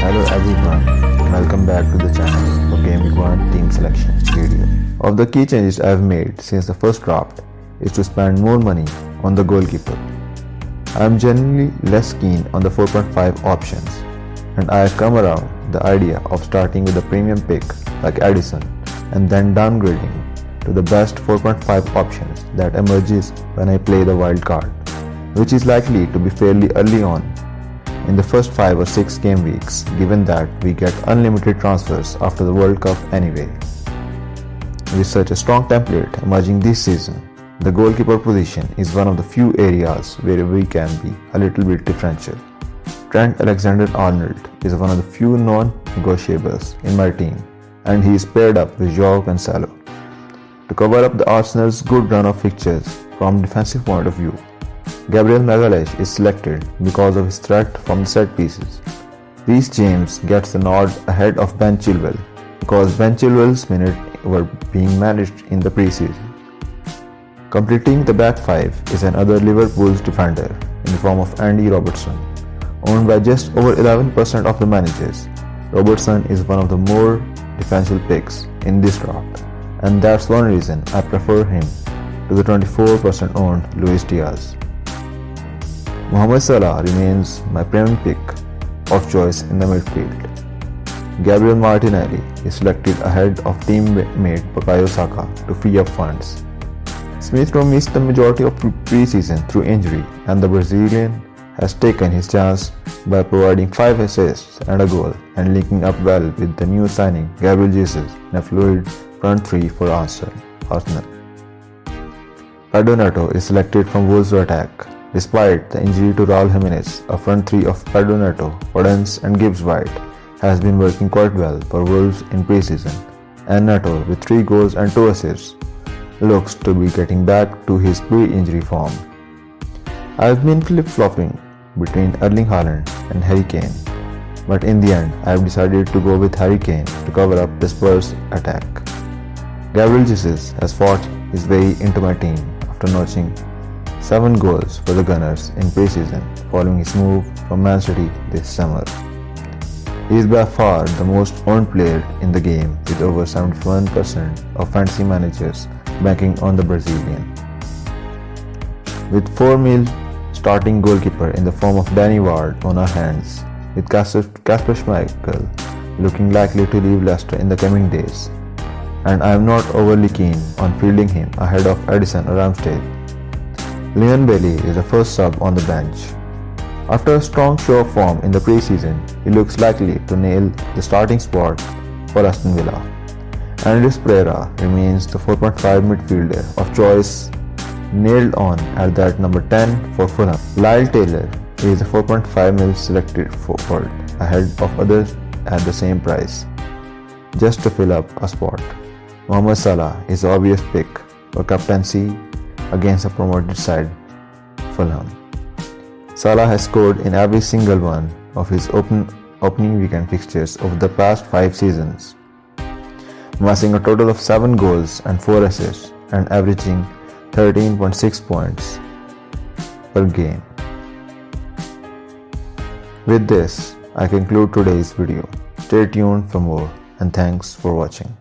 Hello everyone, welcome back to the channel for Game Week 1 team selection video. Of the key changes I have made since the first draft is to spend more money on the goalkeeper. I am generally less keen on the 4.5 options, and I have come around the idea of starting with a premium pick like Ederson and then downgrading to the best 4.5 options that emerges when I play the wild card, which is likely to be fairly early on in the first 5 or 6 game weeks, given that we get unlimited transfers after the World Cup anyway. With such a strong template emerging this season, the goalkeeper position is one of the few areas where we can be a little bit differential. Trent Alexander-Arnold is one of the few non-negotiables in my team, and he is paired up with Joao Cancelo. To cover up the Arsenal's good run of fixtures from defensive point of view, Gabriel Magalhaes is selected because of his threat from the set pieces. Reece James gets the nod ahead of Ben Chilwell because Ben Chilwell's minutes were being managed in the preseason. Completing the back 5 is another Liverpool's defender in the form of Andy Robertson. Owned by just over 11% of the managers, Robertson is one of the more defensive picks in this draft, and that's one reason I prefer him to the 24% owned Luis Diaz. Mohamed Salah remains my premium pick of choice in the midfield. Gabriel Martinelli is selected ahead of teammate Bukayo Saka to free up funds. Smith Rowe missed the majority of pre-season through injury, and the Brazilian has taken his chance by providing 5 assists and a goal and linking up well with the new signing Gabriel Jesus in a fluid front 3 for Arsenal. Pedro Neto is selected from Wolves to attack. Despite the injury to Raul Jimenez, a front 3 of Pedro Neto, Podence and Gibbs-White has been working quite well for Wolves in pre-season, and Neto, with 3 goals and 2 assists, looks to be getting back to his pre-injury form. I have been flip-flopping between Erling Haaland and Harry Kane, but in the end I have decided to go with Harry Kane to cover up the Spurs' attack. Gabriel Jesus has fought his way into my team after notching 7 goals for the Gunners in pre-season following his move from Man City this summer. He is by far the most owned player in the game, with over 71% of fantasy managers banking on the Brazilian. With 4 mil starting goalkeeper in the form of Danny Ward on our hands, with Kasper Schmeichel looking likely to leave Leicester in the coming days, and I am not overly keen on fielding him ahead of Ederson or Ramsdale. Leon Bailey is the first sub on the bench. After a strong show of form in the pre-season, he looks likely to nail the starting spot for Aston Villa. Andreas Pereira remains the 4.5 midfielder of choice, nailed on at that number 10 for Fulham. Lyle Taylor is the 4.5 mil selected forward ahead of others at the same price, just to fill up a spot. Mohamed Salah is the obvious pick for captaincy against a promoted side, Fulham. Salah has scored in every single one of his opening weekend fixtures over the past 5 seasons, amassing a total of 7 goals and 4 assists and averaging 13.6 points per game. With this, I conclude today's video. Stay tuned for more, and thanks for watching.